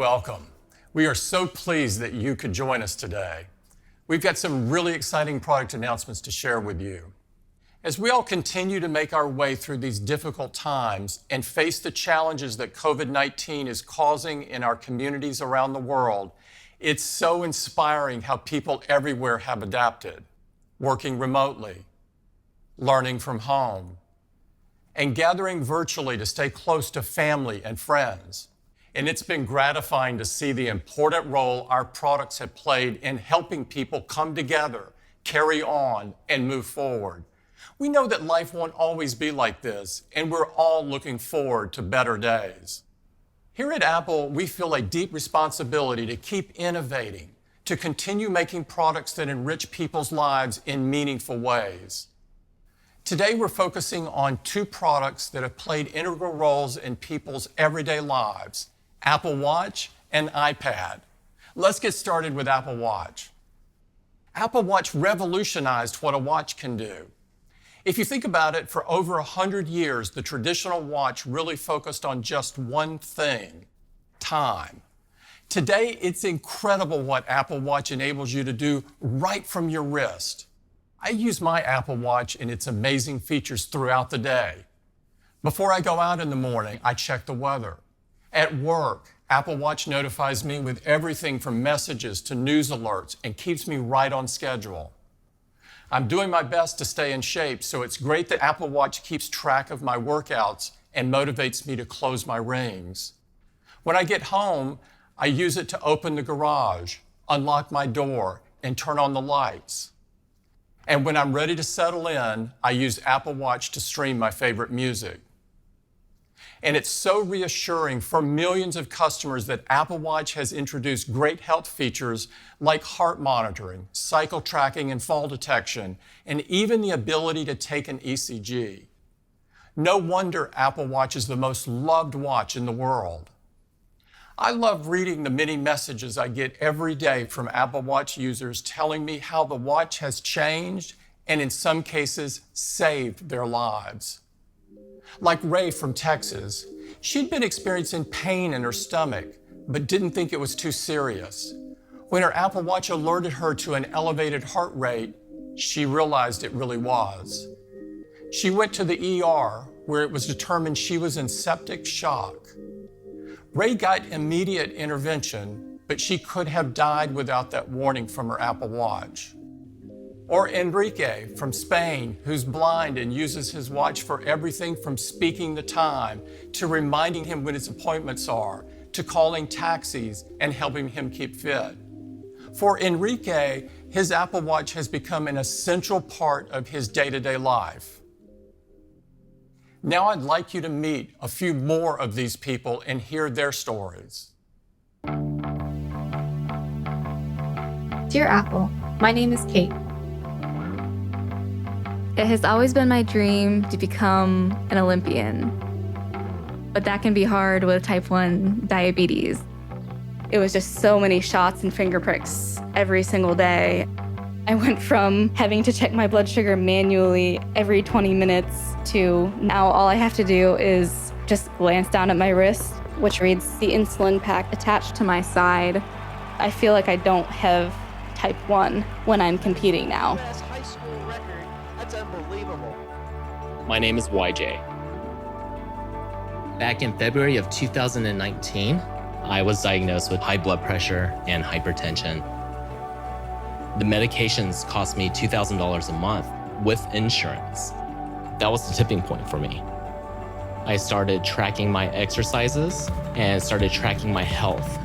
welcome. We are so pleased that you could join us today. We've got some really exciting product announcements to share with you. As we all continue to make our way through these difficult times and face the challenges that COVID-19 is causing in our communities around the world, it's so inspiring how people everywhere have adapted, working remotely, learning from home, and gathering virtually to stay close to family and friends. And it's been gratifying to see the important role our products have played in helping people come together, carry on, and move forward. We know that life won't always be like this, and we're all looking forward to better days. Here at Apple, we feel a deep responsibility to keep innovating, to continue making products that enrich people's lives in meaningful ways. Today, we're focusing on two products that have played integral roles in people's everyday lives: Apple Watch and iPad. Let's get started with Apple Watch. Apple Watch revolutionized what a watch can do. If you think about it, for over 100 years, the traditional watch really focused on just one thing: time. Today, it's incredible what Apple Watch enables you to do right from your wrist. I use my Apple Watch and its amazing features throughout the day. Before I go out in the morning, I check the weather. At work, Apple Watch notifies me with everything from messages to news alerts and keeps me right on schedule. I'm doing my best to stay in shape, so it's great that Apple Watch keeps track of my workouts and motivates me to close my rings. When I get home, I use it to open the garage, unlock my door, and turn on the lights. And when I'm ready to settle in, I use Apple Watch to stream my favorite music. And it's so reassuring for millions of customers that Apple Watch has introduced great health features like heart monitoring, cycle tracking and fall detection, and even the ability to take an ECG. No wonder Apple Watch is the most loved watch in the world. I love reading the many messages I get every day from Apple Watch users telling me how the watch has changed and in some cases saved their lives. Like Ray from Texas, she'd been experiencing pain in her stomach, but didn't think it was too serious. When her Apple Watch alerted her to an elevated heart rate, she realized it really was. She went to the ER, where it was determined she was in septic shock. Ray got immediate intervention, but she could have died without that warning from her Apple Watch. Or Enrique from Spain, who's blind and uses his watch for everything from speaking the time, to reminding him when his appointments are, to calling taxis and helping him keep fit. For Enrique, his Apple Watch has become an essential part of his day-to-day life. Now I'd like you to meet a few more of these people and hear their stories. Dear Apple, my name is Kate. It has always been my dream to become an Olympian, but that can be hard with type 1 diabetes. It was just so many shots and finger pricks every single day. I went from having to check my blood sugar manually every 20 minutes to now all I have to do is just glance down at my wrist, which reads the insulin pack attached to my side. I feel like I don't have type 1 when I'm competing now. High school record. That's unbelievable. My name is YJ. Back in February of 2019, I was diagnosed with high blood pressure and hypertension. The medications cost me $2,000 a month with insurance. That was the tipping point for me. I started tracking my exercises and started tracking my health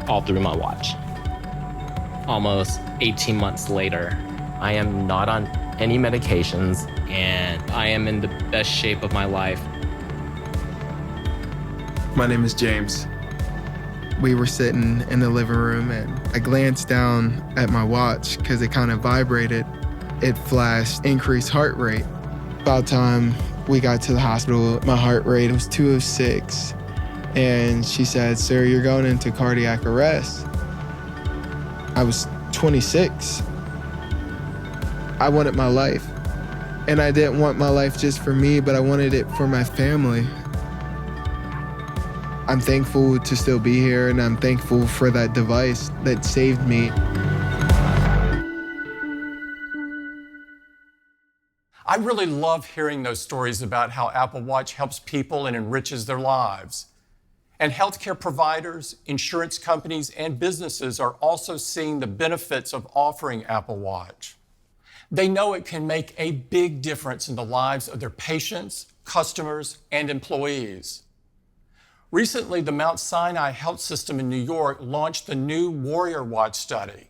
all through my watch. Almost 18 months later, I am not on any medications and I am in the best shape of my life. My name is James. We were sitting in the living room and I glanced down at my watch because it kind of vibrated. It flashed increased heart rate. About time we got to the hospital, my heart rate was 206. And she said, "Sir, you're going into cardiac arrest." I was 26. I wanted my life. And I didn't want my life just for me, but I wanted it for my family. I'm thankful to still be here, and I'm thankful for that device that saved me. I really love hearing those stories about how Apple Watch helps people and enriches their lives. And healthcare providers, insurance companies, and businesses are also seeing the benefits of offering Apple Watch. They know it can make a big difference in the lives of their patients, customers, and employees. Recently, the Mount Sinai Health System in New York launched the new Warrior Watch study.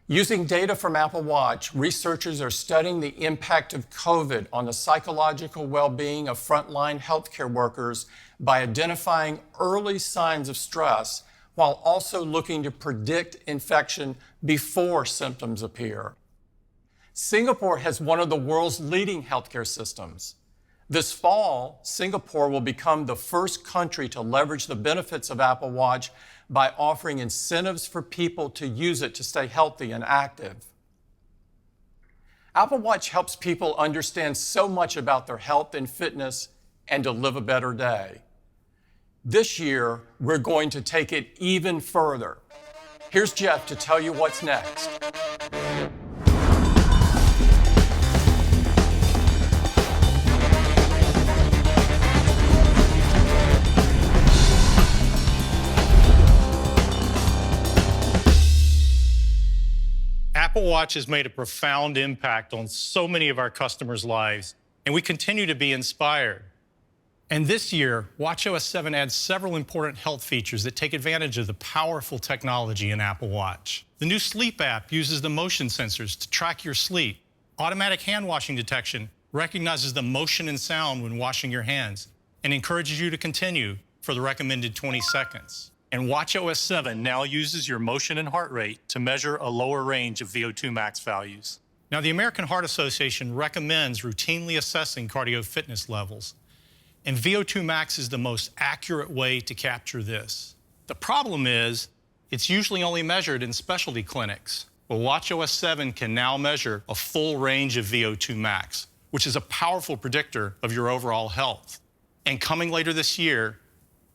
Using data from Apple Watch, researchers are studying the impact of COVID on the psychological well-being of frontline healthcare workers by identifying early signs of stress, while also looking to predict infection before symptoms appear. Singapore has one of the world's leading healthcare systems. This fall, Singapore will become the first country to leverage the benefits of Apple Watch by offering incentives for people to use it to stay healthy and active. Apple Watch helps people understand so much about their health and fitness and to live a better day. This year, we're going to take it even further. Here's Jeff to tell you what's next. Apple Watch has made a profound impact on so many of our customers' lives, and we continue to be inspired. And this year, watchOS 7 adds several important health features that take advantage of the powerful technology in Apple Watch. The new Sleep app uses the motion sensors to track your sleep. Automatic hand washing detection recognizes the motion and sound when washing your hands and encourages you to continue for the recommended 20 seconds. And watchOS 7 now uses your motion and heart rate to measure a lower range of VO2 max values. Now, the American Heart Association recommends routinely assessing cardio fitness levels, and VO2 max is the most accurate way to capture this. The problem is, it's usually only measured in specialty clinics. Well, watchOS 7 can now measure a full range of VO2 max, which is a powerful predictor of your overall health. And coming later this year,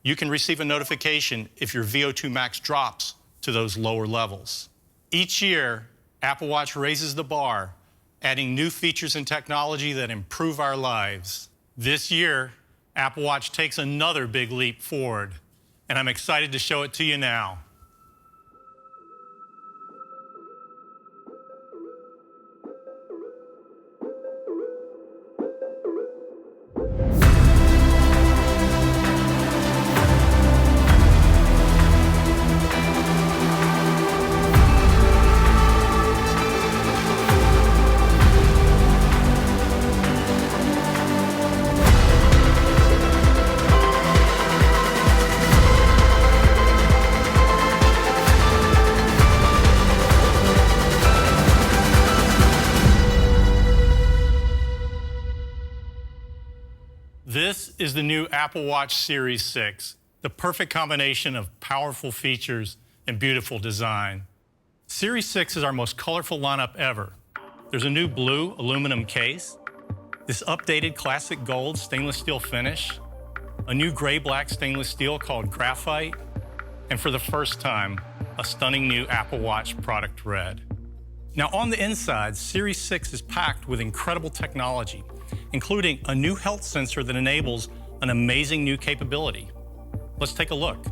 you can receive a notification if your VO2 max drops to those lower levels. Each year, Apple Watch raises the bar, adding new features and technology that improve our lives. This year, Apple Watch takes another big leap forward, and I'm excited to show it to you now. This is the new Apple Watch Series 6, the perfect combination of powerful features and beautiful design. Series 6 is our most colorful lineup ever. There's a new blue aluminum case, this updated classic gold stainless steel finish, a new gray-black stainless steel called Graphite, and for the first time, a stunning new Apple Watch product red. Now on the inside, Series 6 is packed with incredible technology, including a new health sensor that enables an amazing new capability. Let's take a look.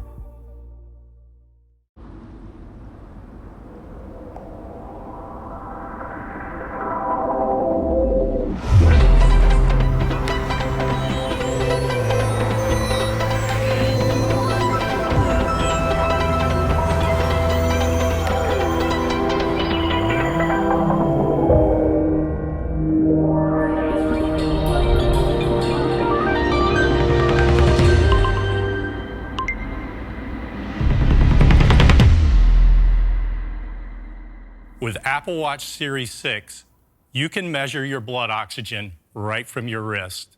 With Apple Watch Series 6, you can measure your blood oxygen right from your wrist.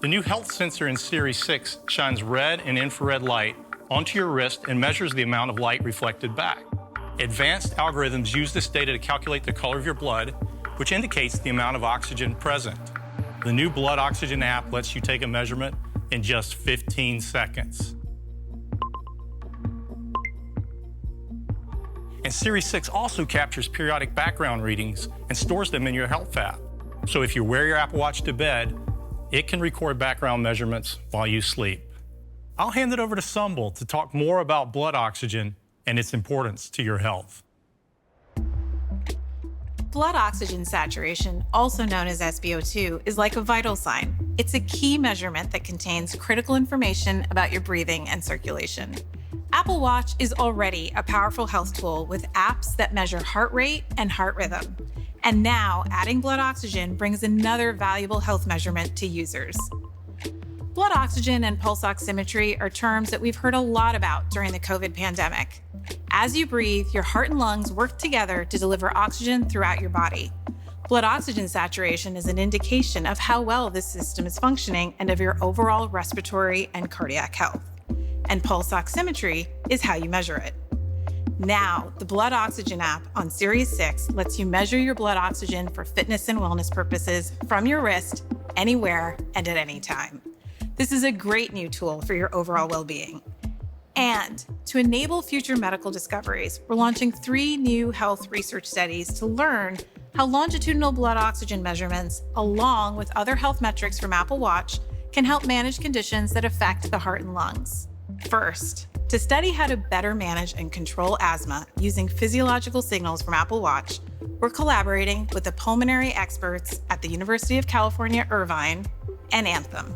The new health sensor in Series 6 shines red and infrared light onto your wrist and measures the amount of light reflected back. Advanced algorithms use this data to calculate the color of your blood, which indicates the amount of oxygen present. The new Blood Oxygen app lets you take a measurement in just 15 seconds. And Series 6 also captures periodic background readings and stores them in your Health app. So if you wear your Apple Watch to bed, it can record background measurements while you sleep. I'll hand it over to Sumbul to talk more about blood oxygen and its importance to your health. Blood oxygen saturation, also known as SpO2, is like a vital sign. It's a key measurement that contains critical information about your breathing and circulation. Apple Watch is already a powerful health tool with apps that measure heart rate and heart rhythm. And now, adding blood oxygen brings another valuable health measurement to users. Blood oxygen and pulse oximetry are terms that we've heard a lot about during the COVID pandemic. As you breathe, your heart and lungs work together to deliver oxygen throughout your body. Blood oxygen saturation is an indication of how well this system is functioning and of your overall respiratory and cardiac health. And pulse oximetry is how you measure it. Now, the Blood Oxygen app on Series 6 lets you measure your blood oxygen for fitness and wellness purposes from your wrist, anywhere, and at any time. This is a great new tool for your overall well-being. And to enable future medical discoveries, we're launching 3 new health research studies to learn how longitudinal blood oxygen measurements, along with other health metrics from Apple Watch, can help manage conditions that affect the heart and lungs. First, to study how to better manage and control asthma using physiological signals from Apple Watch, we're collaborating with the pulmonary experts at the University of California, Irvine and Anthem.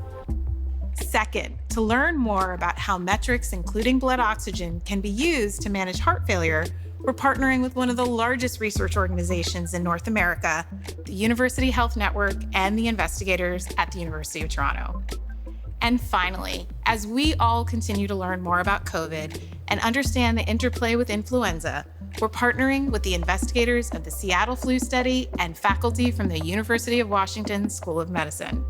Second, to learn more about how metrics, including blood oxygen, can be used to manage heart failure, we're partnering with one of the largest research organizations in North America, the University Health Network, and the investigators at the University of Toronto. And finally, as we all continue to learn more about COVID and understand the interplay with influenza, we're partnering with the investigators of the Seattle Flu Study and faculty from the University of Washington School of Medicine.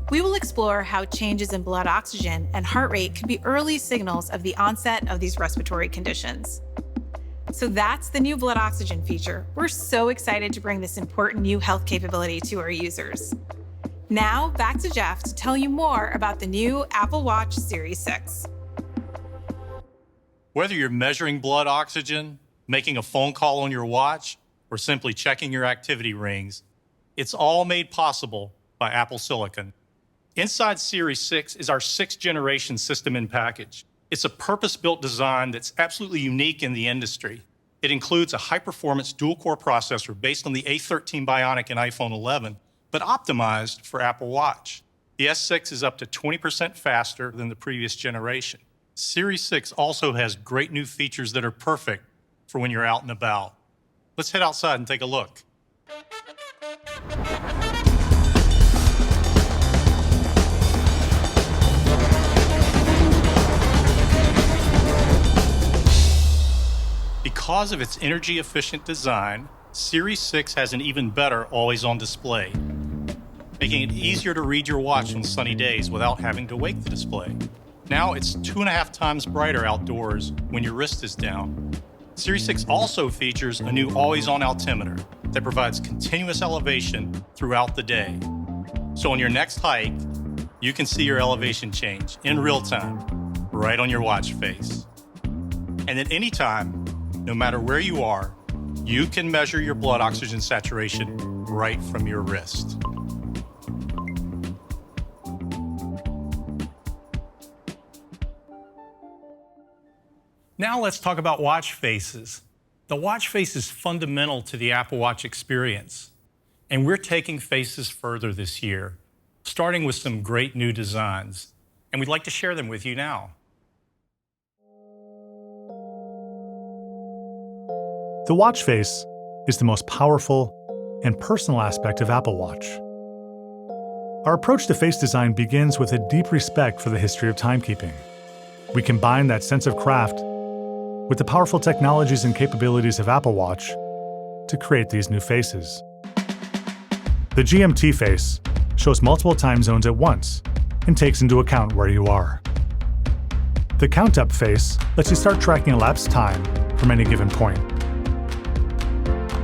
We will explore how changes in blood oxygen and heart rate can be early signals of the onset of these respiratory conditions. So that's the new blood oxygen feature. We're so excited to bring this important new health capability to our users. Now, back to Jeff to tell you more about the new Apple Watch Series 6. Whether you're measuring blood oxygen, making a phone call on your watch, or simply checking your activity rings, it's all made possible by Apple Silicon. Inside Series 6 is our 6th generation system in package. It's a purpose-built design that's absolutely unique in the industry. It includes a high-performance dual-core processor based on the A13 Bionic in iPhone 11, but optimized for Apple Watch. The S6 is up to 20% faster than the previous generation. Series 6 also has great new features that are perfect for when you're out and about. Let's head outside and take a look. Because of its energy-efficient design, Series 6 has an even better always-on display, making it easier to read your watch on sunny days without having to wake the display. Now it's 2.5 times brighter outdoors when your wrist is down. Series 6 also features a new always-on altimeter that provides continuous elevation throughout the day. So on your next hike, you can see your elevation change in real time, right on your watch face. And at any time, no matter where you are, you can measure your blood oxygen saturation right from your wrist. Now let's talk about watch faces. The watch face is fundamental to the Apple Watch experience, and we're taking faces further this year, starting with some great new designs, and we'd like to share them with you now. The watch face is the most powerful and personal aspect of Apple Watch. Our approach to face design begins with a deep respect for the history of timekeeping. We combine that sense of craft with the powerful technologies and capabilities of Apple Watch to create these new faces. The GMT face shows multiple time zones at once and takes into account where you are. The Count Up face lets you start tracking elapsed time from any given point.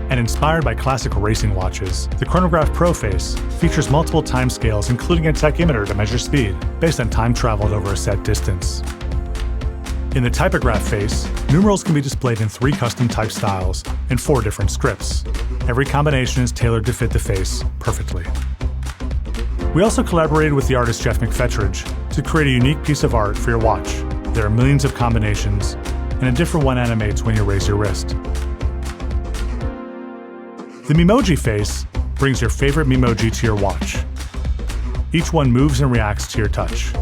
And inspired by classical racing watches, the Chronograph Pro face features multiple time scales, including a tachymeter to measure speed based on time traveled over a set distance. In the typograph face, numerals can be displayed in 3 custom type styles and 4 different scripts. Every combination is tailored to fit the face perfectly. We also collaborated with the artist Jeff McFetridge to create a unique piece of art for your watch. There are millions of combinations, and a different one animates when you raise your wrist. The Memoji face brings your favorite Memoji to your watch. Each one moves and reacts to your touch.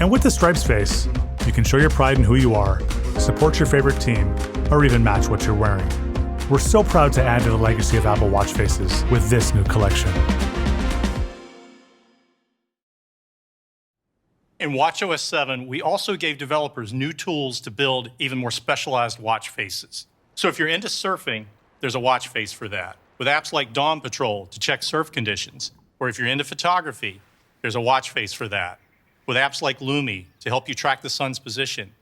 And with the Stripes face, you can show your pride in who you are, support your favorite team, or even match what you're wearing. We're so proud to add to the legacy of Apple Watch faces with this new collection. In watchOS 7, we also gave developers new tools to build even more specialized watch faces. So if you're into surfing, there's a watch face for that, with apps like Dawn Patrol to check surf conditions. Or if you're into photography, there's a watch face for that, with apps like Lumi to help you track the sun's position.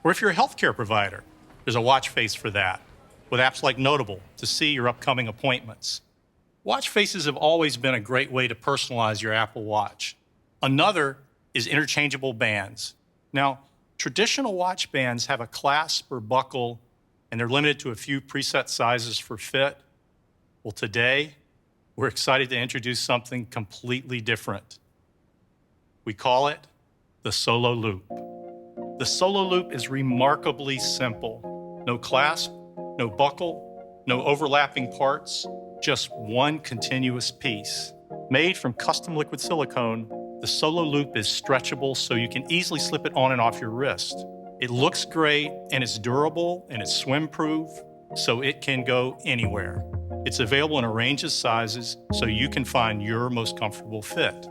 Or if you're a healthcare provider, there's a watch face for that, with apps like Notable to see your upcoming appointments. Watch faces have always been a great way to personalize your Apple Watch. Another is interchangeable bands. Now, traditional watch bands have a clasp or buckle, and they're limited to a few preset sizes for fit. Well, today, we're excited to introduce something completely different. We call it the Solo Loop. The Solo Loop is remarkably simple. No clasp, no buckle, no overlapping parts, just one continuous piece. Made from custom liquid silicone, the Solo Loop is stretchable so you can easily slip it on and off your wrist. It looks great, and it's durable, and it's swim-proof, so it can go anywhere. It's available in a range of sizes so you can find your most comfortable fit.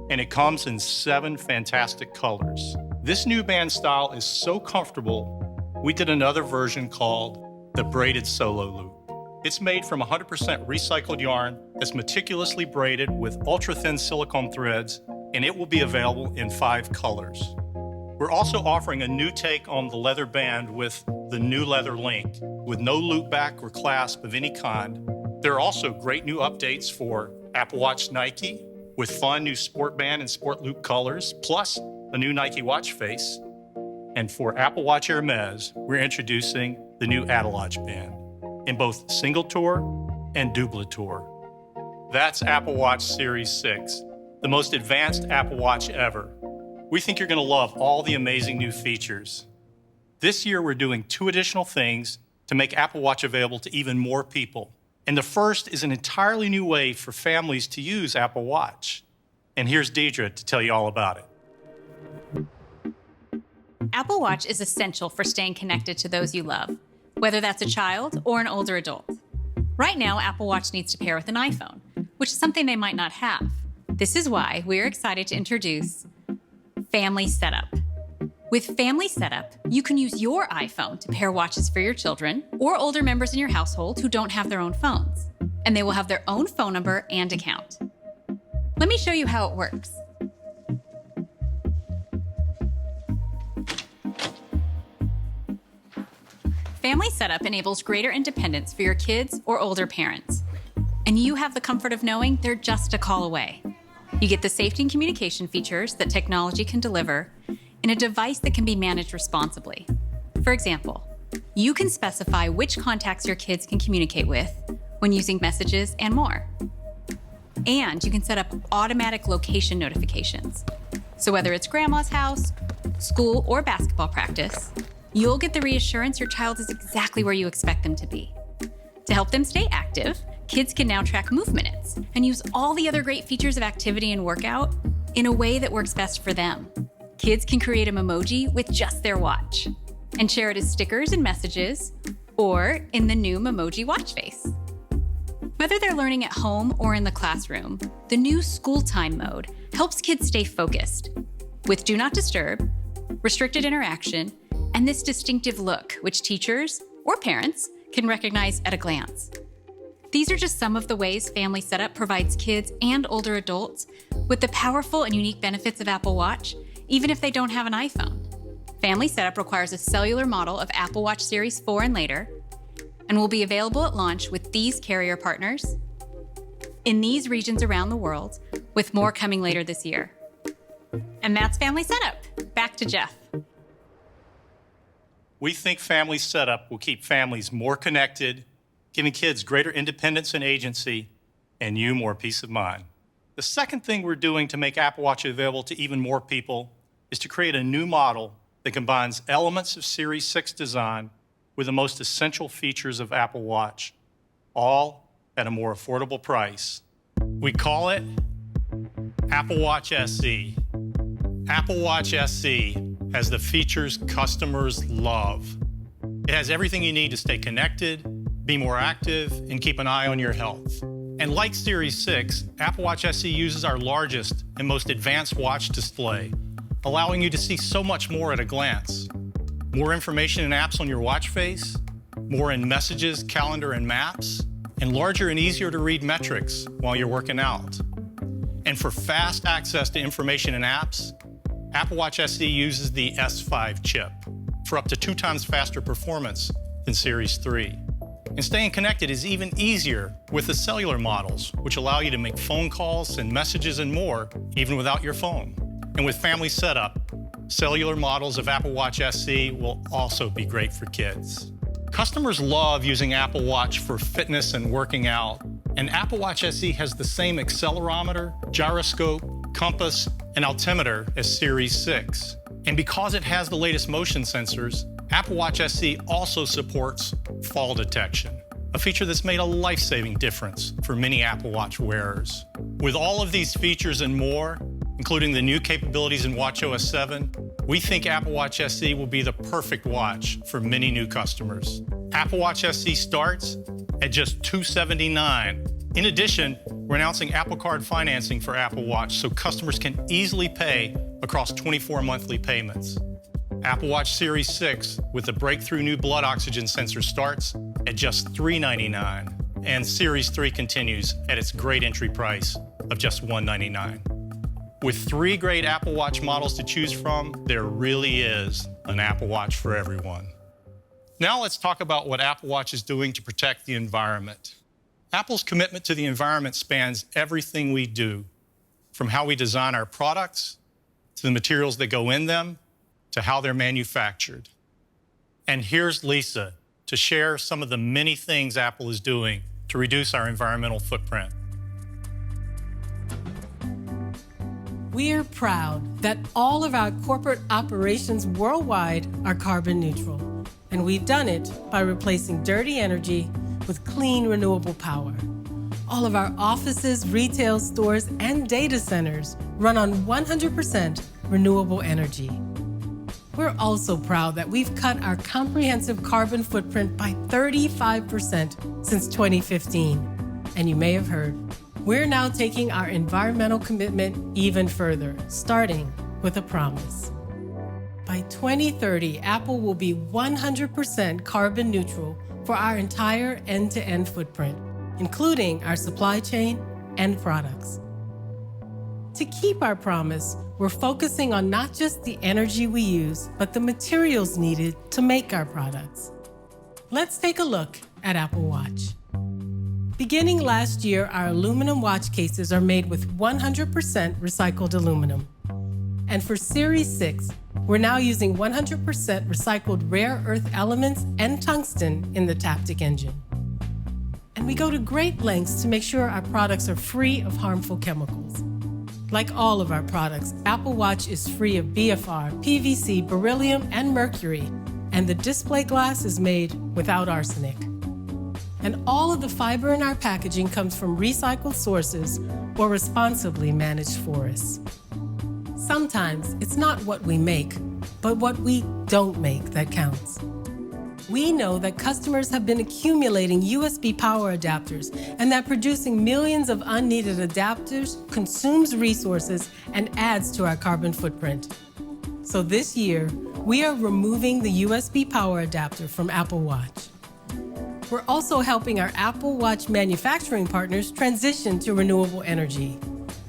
And it comes in 7 fantastic colors. This new band style is so comfortable, we did another version called the Braided Solo Loop. It's made from 100% recycled yarn that's meticulously braided with ultra-thin silicone threads, and it will be available in 5 colors. We're also offering a new take on the leather band with the new leather link, with no loop back or clasp of any kind. There are also great new updates for Apple Watch Nike, with fun new sport band and sport loop colors, plus a new Nike watch face. And for Apple Watch Hermes, we're introducing the new Attelage band in both single tour and double tour. That's Apple Watch Series 6, the most advanced Apple Watch ever. We think you're going to love all the amazing new features. This year, we're doing 2 additional things to make Apple Watch available to even more people. And the first is an entirely new way for families to use Apple Watch. And here's Deidre to tell you all about it. Apple Watch is essential for staying connected to those you love, whether that's a child or an older adult. Right now, Apple Watch needs to pair with an iPhone, which is something they might not have. This is why we're excited to introduce Family Setup. With Family Setup, you can use your iPhone to pair watches for your children or older members in your household who don't have their own phones, and they will have their own phone number and account. Let me show you how it works. Family Setup enables greater independence for your kids or older parents, and you have the comfort of knowing they're just a call away. You get the safety and communication features that technology can deliver in a device that can be managed responsibly. For example, you can specify which contacts your kids can communicate with when using messages and more. And you can set up automatic location notifications. So whether it's grandma's house, school, or basketball practice, you'll get the reassurance your child is exactly where you expect them to be. To help them stay active, kids can now track move minutes and use all the other great features of activity and workout in a way that works best for them. Kids can create a Memoji with just their watch and share it as stickers and messages or in the new Memoji watch face. Whether they're learning at home or in the classroom, the new school time mode helps kids stay focused with Do Not Disturb, restricted interaction, and this distinctive look, which teachers or parents can recognize at a glance. These are just some of the ways Family Setup provides kids and older adults with the powerful and unique benefits of Apple Watch, even if they don't have an iPhone. Family Setup requires a cellular model of Apple Watch Series 4 and later, and will be available at launch with these carrier partners in these regions around the world, with more coming later this year. And that's Family Setup. Back to Jeff. We think Family Setup will keep families more connected, giving kids greater independence and agency, and you more peace of mind. The second thing we're doing to make Apple Watch available to even more people is to create a new model that combines elements of Series 6 design with the most essential features of Apple Watch, all at a more affordable price. We call it Apple Watch SE. Apple Watch SE has the features customers love. It has everything you need to stay connected, be more active, and keep an eye on your health. And like Series 6, Apple Watch SE uses our largest and most advanced watch display, allowing you to see so much more at a glance. More information and apps on your watch face, more in messages, calendar, and maps, and larger and easier to read metrics while you're working out. And for fast access to information and apps, Apple Watch SE uses the S5 chip for up to 2 times faster performance than Series 3. And staying connected is even easier with the cellular models, which allow you to make phone calls, send messages, and more, even without your phone. And with Family Setup, cellular models of Apple Watch SE will also be great for kids. Customers love using Apple Watch for fitness and working out, and Apple Watch SE has the same accelerometer, gyroscope, compass, and altimeter as Series 6. And because it has the latest motion sensors, Apple Watch SE also supports fall detection, a feature that's made a life-saving difference for many Apple Watch wearers. With all of these features and more, including the new capabilities in watchOS 7, we think Apple Watch SE will be the perfect watch for many new customers. Apple Watch SE starts at just $279. In addition, we're announcing Apple Card financing for Apple Watch so customers can easily pay across 24 monthly payments. Apple Watch Series 6 with the breakthrough new blood oxygen sensor starts at just $399, and Series 3 continues at its great entry price of just $199. With 3 great Apple Watch models to choose from, there really is an Apple Watch for everyone. Now let's talk about what Apple Watch is doing to protect the environment. Apple's commitment to the environment spans everything we do, from how we design our products, to the materials that go in them, to how they're manufactured. And here's Lisa to share some of the many things Apple is doing to reduce our environmental footprint. We are proud that all of our corporate operations worldwide are carbon neutral, and we've done it by replacing dirty energy with clean, renewable power. All of our offices, retail stores, and data centers run on 100% renewable energy. We're also proud that we've cut our comprehensive carbon footprint by 35% since 2015. And you may have heard, we're now taking our environmental commitment even further, starting with a promise. By 2030, Apple will be 100% carbon neutral for our entire end-to-end footprint, including our supply chain and products. To keep our promise, we're focusing on not just the energy we use, but the materials needed to make our products. Let's take a look at Apple Watch. Beginning last year, our aluminum watch cases are made with 100% recycled aluminum. And for Series 6, we're now using 100% recycled rare earth elements and tungsten in the Taptic engine. And we go to great lengths to make sure our products are free of harmful chemicals. Like all of our products, Apple Watch is free of BFR, PVC, beryllium, and mercury, and the display glass is made without arsenic. And all of the fiber in our packaging comes from recycled sources or responsibly managed forests. Sometimes it's not what we make, but what we don't make that counts. We know that customers have been accumulating USB power adapters and that producing millions of unneeded adapters consumes resources and adds to our carbon footprint. So this year, we are removing the USB power adapter from Apple Watch. We're also helping our Apple Watch manufacturing partners transition to renewable energy.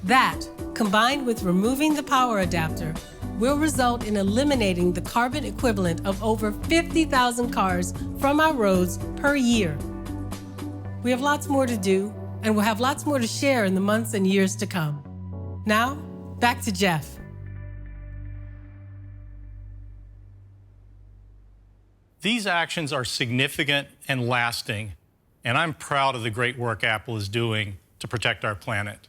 That, combined with removing the power adapter, will result in eliminating the carbon equivalent of over 50,000 cars from our roads per year. We have lots more to do, and we'll have lots more to share in the months and years to come. Now, back to Jeff. These actions are significant and lasting, and I'm proud of the great work Apple is doing to protect our planet.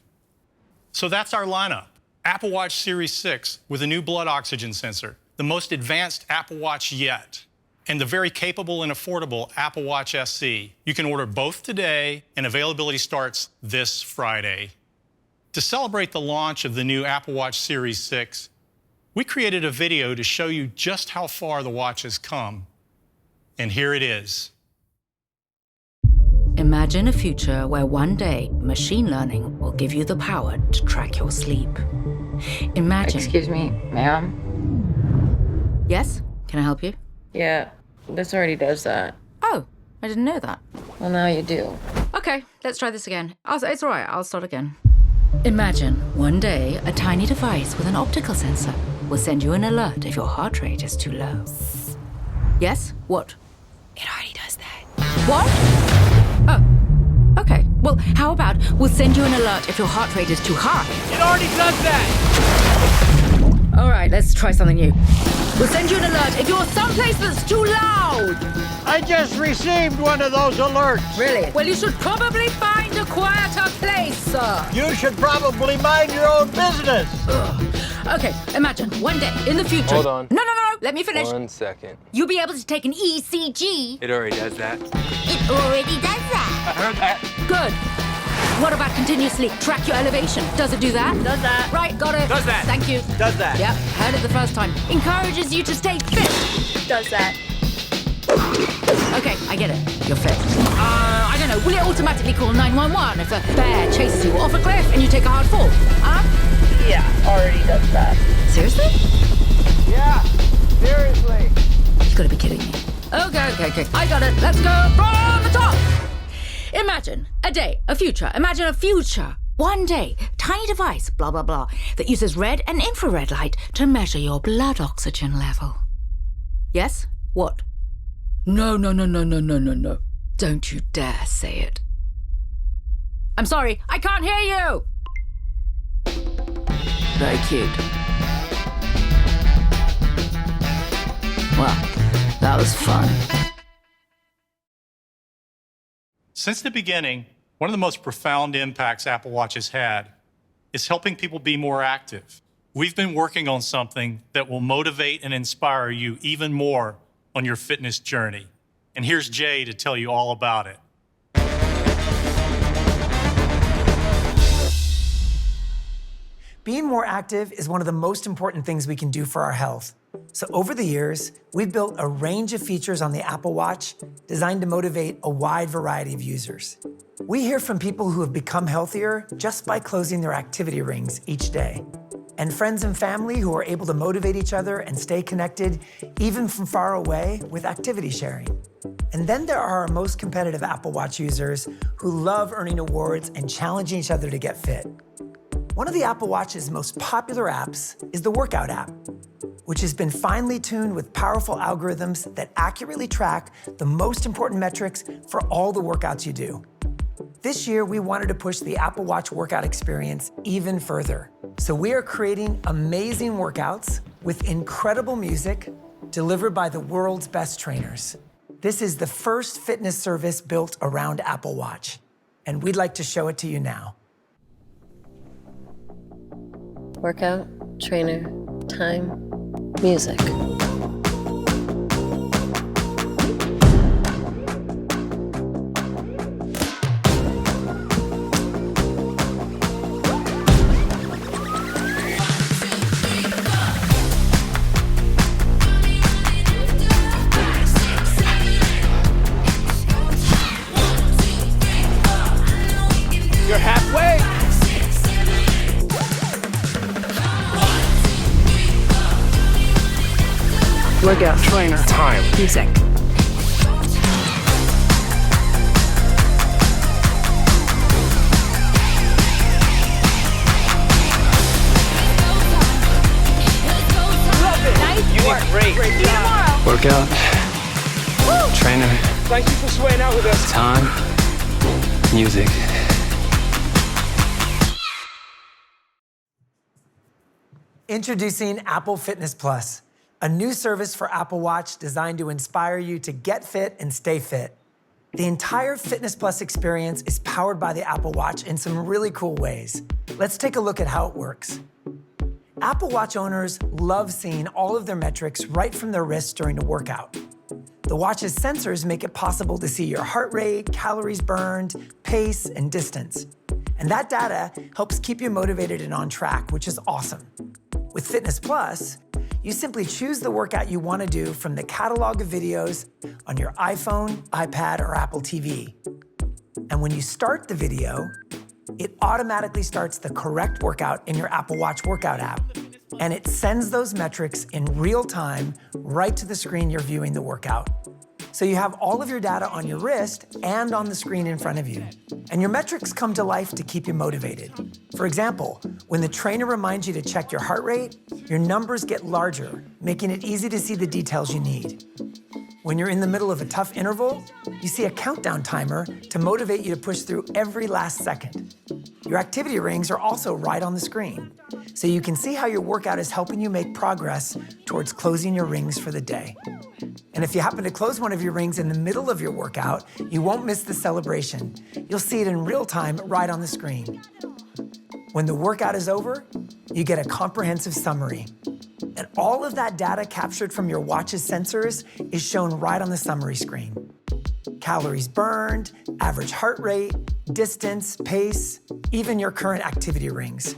So that's our lineup. Apple Watch Series 6 with a new blood oxygen sensor, the most advanced Apple Watch yet, and the very capable and affordable Apple Watch SE. You can order both today, and availability starts this Friday. To celebrate the launch of the new Apple Watch Series 6, we created a video to show you just how far the watch has come. And here it is. Imagine a future where one day machine learning will give you the power to track your sleep. Imagine. Excuse me, ma'am? Yes? Can I help you? Yeah, this already does that. Oh, I didn't know that. Well, now you do. Okay, let's try this again. It's all right, I'll start again. Imagine one day a tiny device with an optical sensor will send you an alert if your heart rate is too low. Yes? What? It already does that. What? Oh, okay. Well, how about we'll send you an alert if your heart rate is too high? It already does that! All right, let's try something new. We'll send you an alert if you're someplace that's too loud. I just received one of those alerts. Really? Well, you should probably find a quieter place, sir. You should probably mind your own business. Ugh. Okay, imagine one day in the future. Hold on. No. Let me finish. 1 second. You'll be able to take an ECG. It already does that. It already does that. I heard that. Good. What about continuously track your elevation? Does it do that? Does that. Right, got it. Does that. Thank you. Does that. Yep, heard it the first time. Encourages you to stay fit. Does that. Okay, I get it. You're fit. I don't know. Will it automatically call 911 if a bear chases you off a cliff and you take a hard fall? Huh? Yeah, already does that. Seriously? Yeah, seriously. You gotta be kidding me. Okay. I got it. Let's go from the top. Imagine a day, a future. Imagine a future. One day, tiny device, blah, blah, blah, that uses red and infrared light to measure your blood oxygen level. Yes? What? No. Don't you dare say it. I'm sorry, I can't hear you. Very cute. Well, that was fun. Since the beginning, one of the most profound impacts Apple Watch has had is helping people be more active. We've been working on something that will motivate and inspire you even more on your fitness journey. And here's Jay to tell you all about it. Being more active is one of the most important things we can do for our health. So over the years, we've built a range of features on the Apple Watch designed to motivate a wide variety of users. We hear from people who have become healthier just by closing their activity rings each day, and friends and family who are able to motivate each other and stay connected even from far away with activity sharing. And then there are our most competitive Apple Watch users who love earning awards and challenging each other to get fit. One of the Apple Watch's most popular apps is the Workout app, which has been finely tuned with powerful algorithms that accurately track the most important metrics for all the workouts you do. This year, we wanted to push the Apple Watch workout experience even further. So we are creating amazing workouts with incredible music delivered by the world's best trainers. This is the first fitness service built around Apple Watch, and we'd like to show it to you now. Workout, trainer, time, music. You're halfway. Workout, trainer, time, music. You did great. Great job. Workout. Woo! Trainer. Thank you for swaying out with us. Time. Music. Introducing Apple Fitness Plus, a new service for Apple Watch designed to inspire you to get fit and stay fit. The entire Fitness Plus experience is powered by the Apple Watch in some really cool ways. Let's take a look at how it works. Apple Watch owners love seeing all of their metrics right from their wrists during a workout. The watch's sensors make it possible to see your heart rate, calories burned, pace, and distance. And that data helps keep you motivated and on track, which is awesome. With Fitness Plus, you simply choose the workout you want to do from the catalog of videos on your iPhone, iPad, or Apple TV. And when you start the video, it automatically starts the correct workout in your Apple Watch workout app. And it sends those metrics in real time right to the screen you're viewing the workout. So you have all of your data on your wrist and on the screen in front of you. And your metrics come to life to keep you motivated. For example, when the trainer reminds you to check your heart rate, your numbers get larger, making it easy to see the details you need. When you're in the middle of a tough interval, you see a countdown timer to motivate you to push through every last second. Your activity rings are also right on the screen, so you can see how your workout is helping you make progress towards closing your rings for the day. And if you happen to close one of your rings in the middle of your workout, you won't miss the celebration. You'll see it in real time right on the screen. When the workout is over, you get a comprehensive summary. And all of that data captured from your watch's sensors is shown right on the summary screen. Calories burned, average heart rate, distance, pace, even your current activity rings.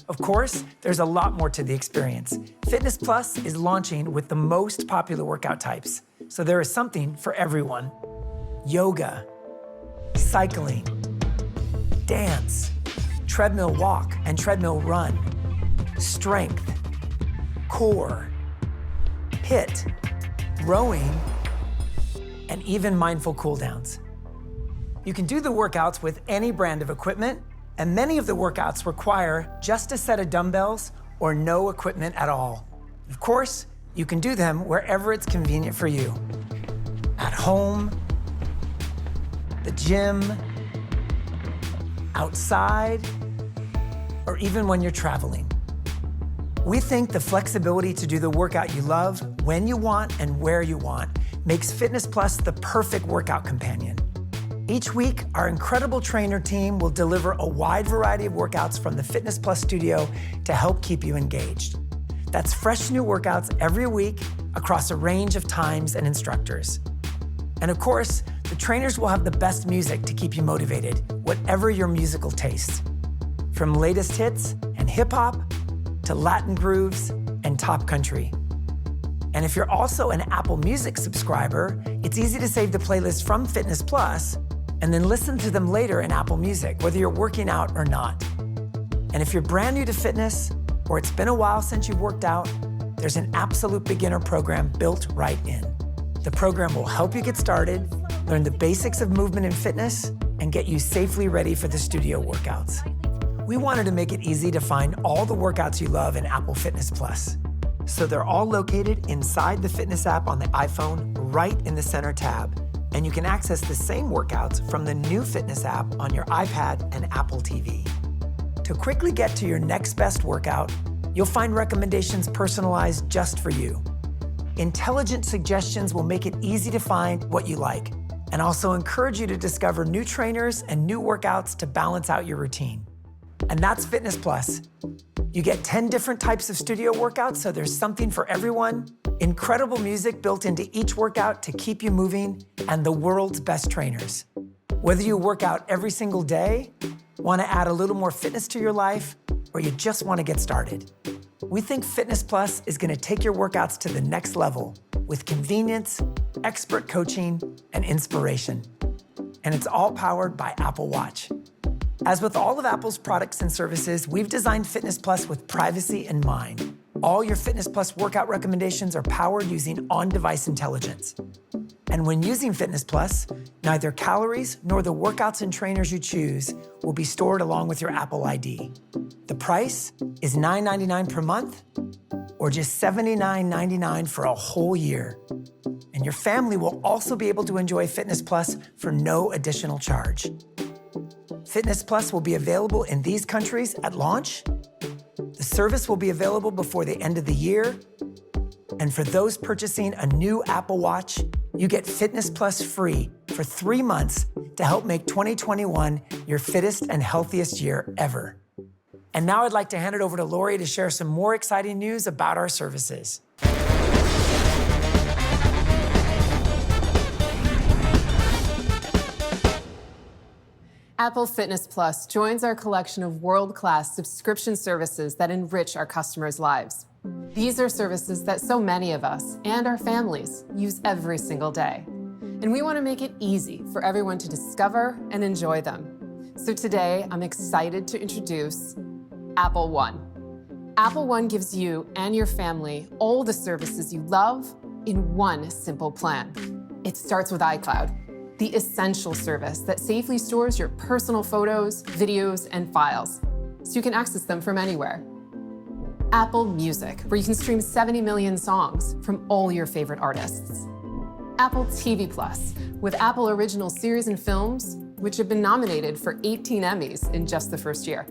Of course, there's a lot more to the experience. Fitness Plus is launching with the most popular workout types, so there is something for everyone. Yoga, cycling, dance, treadmill walk and treadmill run, strength, core, HIIT, rowing, and even mindful cooldowns. You can do the workouts with any brand of equipment, and many of the workouts require just a set of dumbbells or no equipment at all. Of course, you can do them wherever it's convenient for you. At home, the gym, outside, or even when you're traveling. We think the flexibility to do the workout you love, when you want and where you want, makes Fitness Plus the perfect workout companion. Each week, our incredible trainer team will deliver a wide variety of workouts from the Fitness Plus studio to help keep you engaged. That's fresh new workouts every week across a range of times and instructors. And of course, the trainers will have the best music to keep you motivated, whatever your musical taste. From latest hits and hip hop to Latin grooves and top country. And if you're also an Apple Music subscriber, it's easy to save the playlist from Fitness Plus and then listen to them later in Apple Music, whether you're working out or not. And if you're brand new to fitness, or it's been a while since you've worked out, there's an absolute beginner program built right in. The program will help you get started, learn the basics of movement and fitness, and get you safely ready for the studio workouts. We wanted to make it easy to find all the workouts you love in Apple Fitness Plus. So they're all located inside the Fitness app on the iPhone, right in the center tab. And you can access the same workouts from the new Fitness app on your iPad and Apple TV. To quickly get to your next best workout, you'll find recommendations personalized just for you. Intelligent suggestions will make it easy to find what you like, and also encourage you to discover new trainers and new workouts to balance out your routine. And that's Fitness Plus. You get 10 different types of studio workouts, so there's something for everyone, incredible music built into each workout to keep you moving, and the world's best trainers. Whether you work out every single day, want to add a little more fitness to your life, or you just want to get started, we think Fitness Plus is going to take your workouts to the next level with convenience, expert coaching, and inspiration. And it's all powered by Apple Watch. As with all of Apple's products and services, we've designed Fitness Plus with privacy in mind. All your Fitness Plus workout recommendations are powered using on-device intelligence. And when using Fitness Plus, neither calories nor the workouts and trainers you choose will be stored along with your Apple ID. The price is $9.99 per month or just $79.99 for a whole year. And your family will also be able to enjoy Fitness Plus for no additional charge. Fitness Plus will be available in these countries at launch. The service will be available before the end of the year. And for those purchasing a new Apple Watch, you get Fitness Plus free for 3 months to help make 2021 your fittest and healthiest year ever. And now I'd like to hand it over to Lori to share some more exciting news about our services. Apple Fitness Plus joins our collection of world-class subscription services that enrich our customers' lives. These are services that so many of us and our families use every single day. And we want to make it easy for everyone to discover and enjoy them. So today, I'm excited to introduce Apple One. Apple One gives you and your family all the services you love in one simple plan. It starts with iCloud, the essential service that safely stores your personal photos, videos, and files, so you can access them from anywhere. Apple Music, where you can stream 70 million songs from all your favorite artists. Apple TV Plus, with Apple original series and films, which have been nominated for 18 Emmys in just the first year.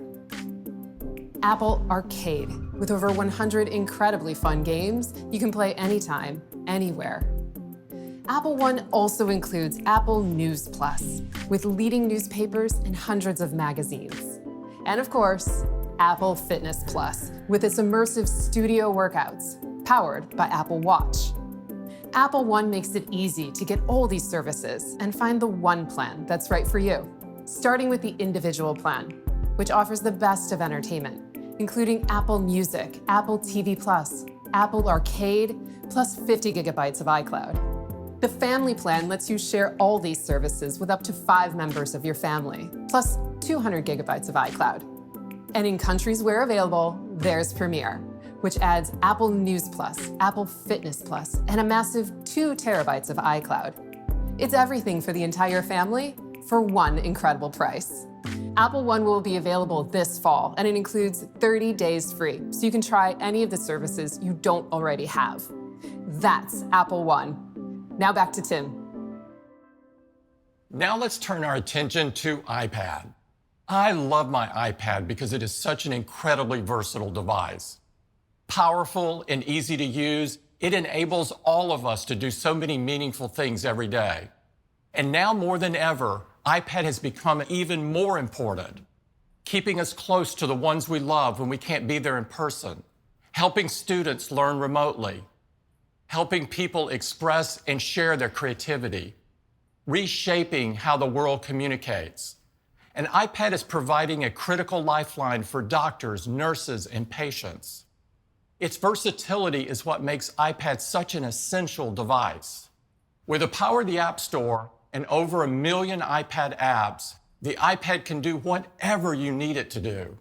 Apple Arcade, with over 100 incredibly fun games you can play anytime, anywhere. Apple One also includes Apple News Plus, with leading newspapers and hundreds of magazines. And of course, Apple Fitness Plus, with its immersive studio workouts, powered by Apple Watch. Apple One makes it easy to get all these services and find the one plan that's right for you, starting with the individual plan, which offers the best of entertainment, including Apple Music, Apple TV Plus, Apple Arcade, plus 50 gigabytes of iCloud. The family plan lets you share all these services with up to 5 members of your family, plus 200 gigabytes of iCloud. And in countries where available, there's Premier, which adds Apple News Plus, Apple Fitness Plus, and a massive 2 terabytes of iCloud. It's everything for the entire family for one incredible price. Apple One will be available this fall, and it includes 30 days free, so you can try any of the services you don't already have. That's Apple One. Now back to Tim. Now let's turn our attention to iPad. I love my iPad because it is such an incredibly versatile device. Powerful and easy to use, it enables all of us to do so many meaningful things every day. And now more than ever, iPad has become even more important, keeping us close to the ones we love when we can't be there in person, helping students learn remotely, helping people express and share their creativity, reshaping how the world communicates. And iPad is providing a critical lifeline for doctors, nurses, and patients. Its versatility is what makes iPad such an essential device. With the power of the App Store and over 1 million iPad apps, the iPad can do whatever you need it to do.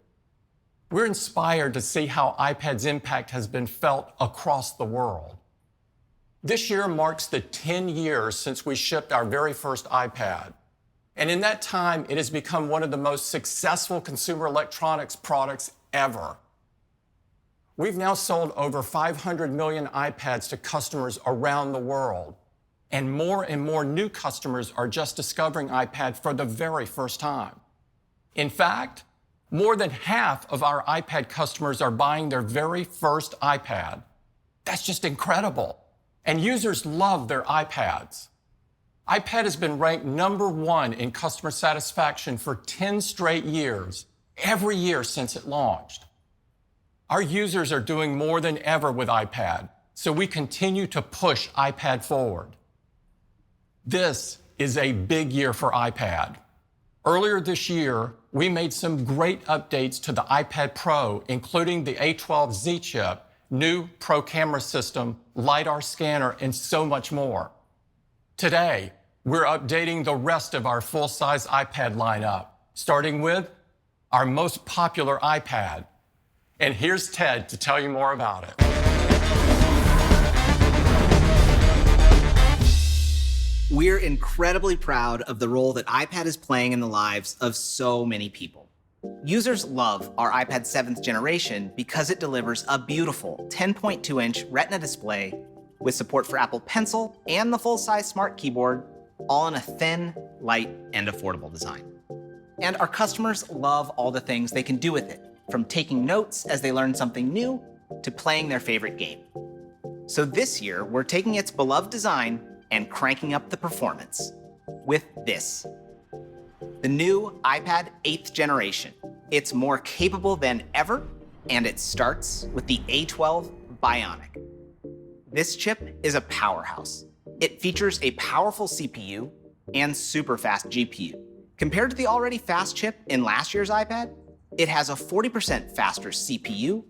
We're inspired to see how iPad's impact has been felt across the world. This year marks the 10 years since we shipped our very first iPad. And in that time, it has become one of the most successful consumer electronics products ever. We've now sold over 500 million iPads to customers around the world. And more new customers are just discovering iPad for the very first time. In fact, more than half of our iPad customers are buying their very first iPad. That's just incredible. And users love their iPads. iPad has been ranked #1 in customer satisfaction for 10 straight years, every year since it launched. Our users are doing more than ever with iPad, so we continue to push iPad forward. This is a big year for iPad. Earlier this year, we made some great updates to the iPad Pro, including the A12Z chip, new Pro camera system, LiDAR scanner, and so much more. Today, we're updating the rest of our full-size iPad lineup, starting with our most popular iPad. And here's Ted to tell you more about it. We're incredibly proud of the role that iPad is playing in the lives of so many people. Users love our iPad 7th generation because it delivers a beautiful 10.2-inch Retina display with support for Apple Pencil and the full-size Smart Keyboard, all in a thin, light, and affordable design. And our customers love all the things they can do with it, from taking notes as they learn something new to playing their favorite game. So this year, we're taking its beloved design and cranking up the performance with this. The new iPad 8th generation. It's more capable than ever, and it starts with the A12 Bionic. This chip is a powerhouse. It features a powerful CPU and super fast GPU. Compared to the already fast chip in last year's iPad, it has a 40% faster CPU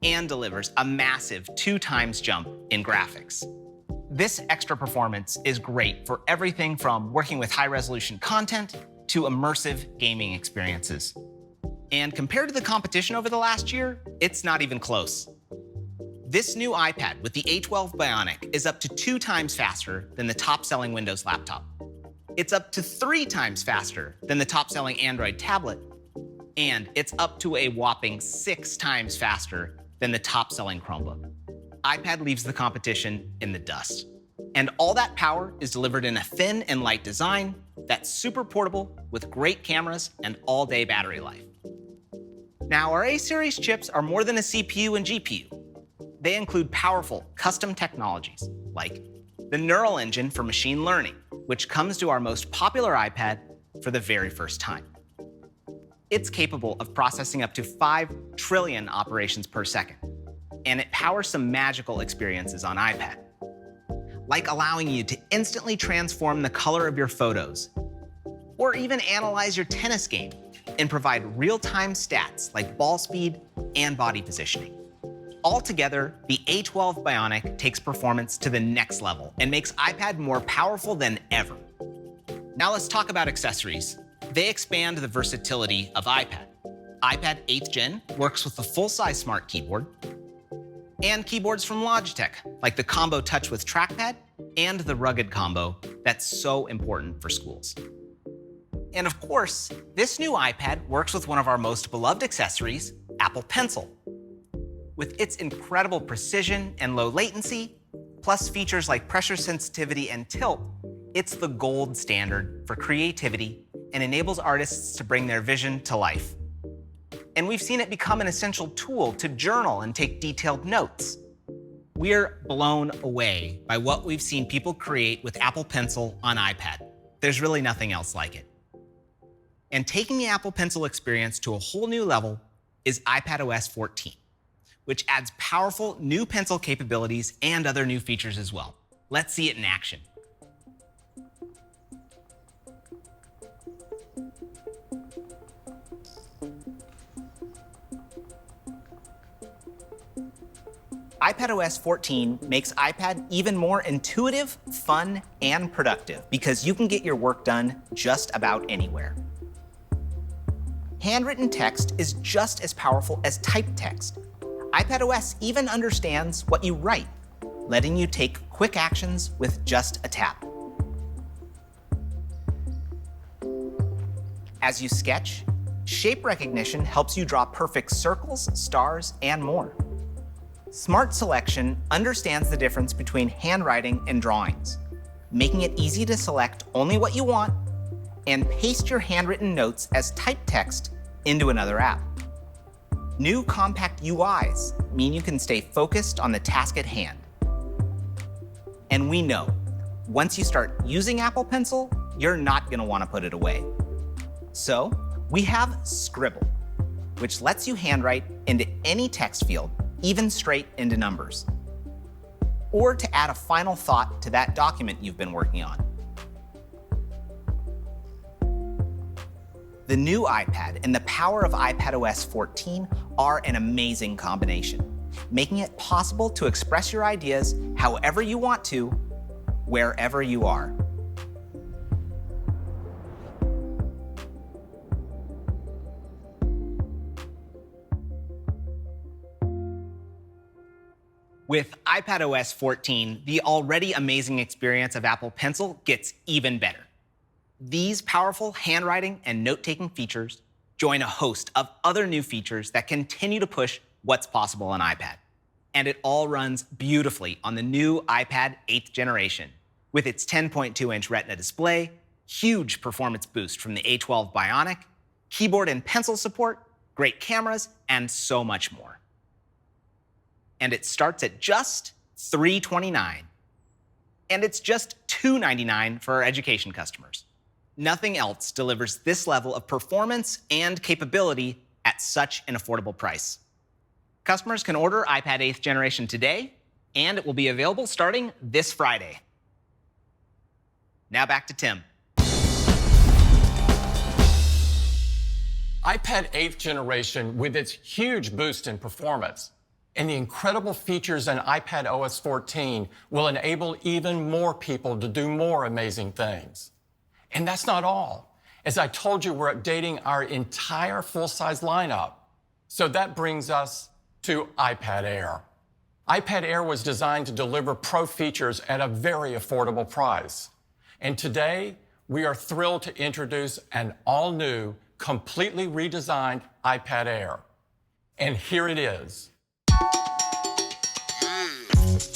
and delivers a massive 2x jump in graphics. This extra performance is great for everything from working with high-resolution content to immersive gaming experiences. And compared to the competition over the last year, it's not even close. This new iPad with the A12 Bionic is up to 2x faster than the top-selling Windows laptop. It's up to 3x faster than the top-selling Android tablet, and it's up to a whopping 6x faster than the top-selling Chromebook. iPad leaves the competition in the dust. And all that power is delivered in a thin and light design that's super portable with great cameras and all-day battery life. Now, our A-series chips are more than a CPU and GPU. They include powerful custom technologies like the Neural Engine for machine learning, which comes to our most popular iPad for the very first time. It's capable of processing up to 5 trillion operations per second, and it powers some magical experiences on iPad, like allowing you to instantly transform the color of your photos, or even analyze your tennis game and provide real-time stats like ball speed and body positioning. Altogether, the A12 Bionic takes performance to the next level and makes iPad more powerful than ever. Now let's talk about accessories. They expand the versatility of iPad. iPad 8th Gen works with the full-size smart keyboard and keyboards from Logitech, like the Combo Touch with Trackpad and the Rugged Combo that's so important for schools. And of course, this new iPad works with one of our most beloved accessories, Apple Pencil. With its incredible precision and low latency, plus features like pressure sensitivity and tilt, it's the gold standard for creativity and enables artists to bring their vision to life. And we've seen it become an essential tool to journal and take detailed notes. We're blown away by what we've seen people create with Apple Pencil on iPad. There's really nothing else like it. And taking the Apple Pencil experience to a whole new level is iPadOS 14, which adds powerful new pencil capabilities and other new features as well. Let's see it in action. iPadOS 14 makes iPad even more intuitive, fun, and productive because you can get your work done just about anywhere. Handwritten text is just as powerful as typed text. iPadOS even understands what you write, letting you take quick actions with just a tap. As you sketch, shape recognition helps you draw perfect circles, stars, and more. Smart Selection understands the difference between handwriting and drawings, making it easy to select only what you want and paste your handwritten notes as typed text into another app. New compact UIs mean you can stay focused on the task at hand. And we know, once you start using Apple Pencil, you're not going to want to put it away. So we have Scribble, which lets you handwrite into any text field, even straight into numbers, or to add a final thought to that document you've been working on. The new iPad and the power of iPadOS 14 are an amazing combination, making it possible to express your ideas however you want to, wherever you are. With iPadOS 14, the already amazing experience of Apple Pencil gets even better. These powerful handwriting and note-taking features join a host of other new features that continue to push what's possible on iPad. And it all runs beautifully on the new iPad 8th generation, with its 10.2-inch Retina display, huge performance boost from the A12 Bionic, keyboard and pencil support, great cameras, and so much more. And it starts at just $329. And it's just $299 for our education customers. Nothing else delivers this level of performance and capability at such an affordable price. Customers can order iPad 8th generation today, and it will be available starting this Friday. Now back to Tim. iPad 8th generation, with its huge boost in performance and the incredible features in iPad OS 14, will enable even more people to do more amazing things. And that's not all. As I told you, we're updating our entire full-size lineup. So that brings us to iPad Air. iPad Air was designed to deliver pro features at a very affordable price. And today, we are thrilled to introduce an all-new, completely redesigned iPad Air. And here it is.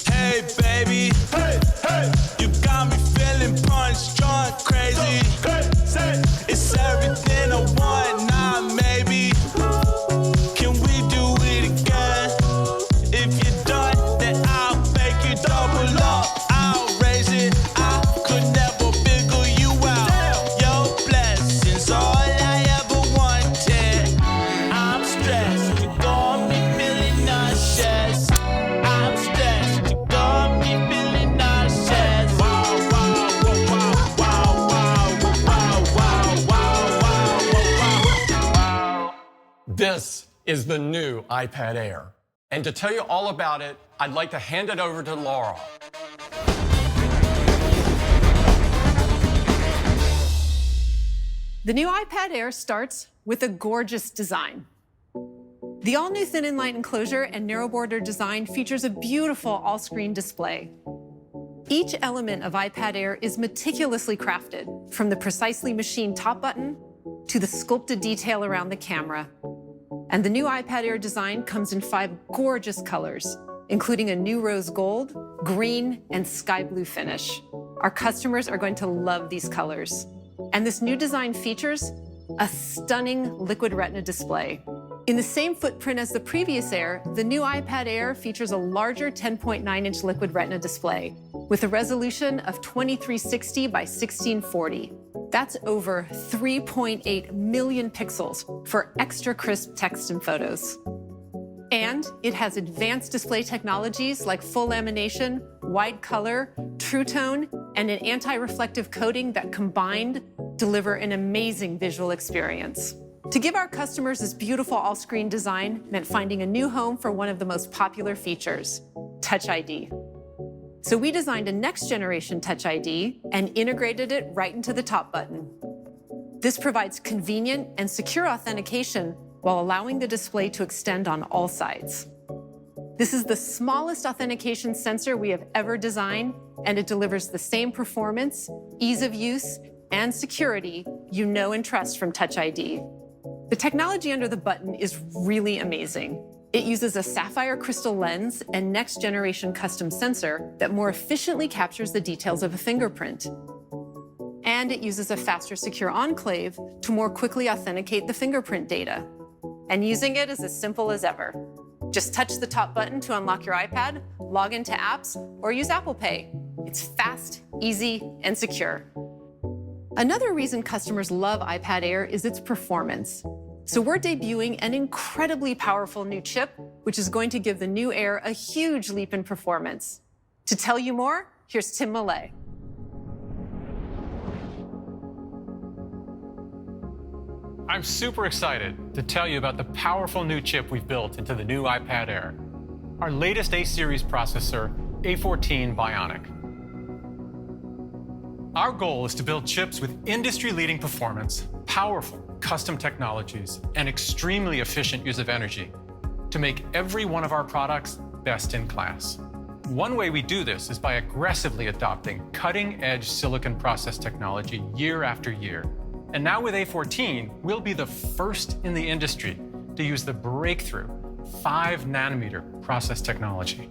Hey, baby. Hey, hey. You got me feeling punch drunk, crazy. It's everything I want now, maybe. Can we do it again? If you're done, then I'll make you double up. I'll raise it. I could never figure you out. Your blessings, all I ever wanted. I'm stressed. You got me feeling nauseous. I'm stressed. You got me feeling nauseous. Wow, wow, wow, wow, wow, wow, wow, wow, wow, wow. This is the new iPad Air. And to tell you all about it, I'd like to hand it over to Laura. The new iPad Air starts with a gorgeous design. The all-new thin and light enclosure and narrow border design features a beautiful all-screen display. Each element of iPad Air is meticulously crafted, from the precisely machined top button to the sculpted detail around the camera. And the new iPad Air design comes in 5 gorgeous colors, including a new rose gold, green, and sky blue finish. Our customers are going to love these colors. And this new design features a stunning liquid retina display. In the same footprint as the previous Air, the new iPad Air features a larger 10.9-inch liquid retina display with a resolution of 2360 by 1640. That's over 3.8 million pixels for extra crisp text and photos. And it has advanced display technologies like full lamination, wide color, True Tone, and an anti-reflective coating that combined deliver an amazing visual experience. To give our customers this beautiful all-screen design meant finding a new home for one of the most popular features, Touch ID. So we designed a next-generation Touch ID and integrated it right into the top button. This provides convenient and secure authentication while allowing the display to extend on all sides. This is the smallest authentication sensor we have ever designed, and it delivers the same performance, ease of use, and security you know and trust from Touch ID. The technology under the button is really amazing. It uses a sapphire crystal lens and next-generation custom sensor that more efficiently captures the details of a fingerprint. And it uses a faster secure enclave to more quickly authenticate the fingerprint data. And using it is as simple as ever. Just touch the top button to unlock your iPad, log into apps, or use Apple Pay. It's fast, easy, and secure. Another reason customers love iPad Air is its performance. So we're debuting an incredibly powerful new chip, which is going to give the new Air a huge leap in performance. To tell you more, here's Tim Millay. I'm super excited to tell you about the powerful new chip we've built into the new iPad Air, our latest A-series processor, A14 Bionic. Our goal is to build chips with industry-leading performance, powerful custom technologies, and extremely efficient use of energy to make every one of our products best in class. One way we do this is by aggressively adopting cutting-edge silicon process technology year after year. And now with A14, we'll be the first in the industry to use the breakthrough 5-nanometer process technology.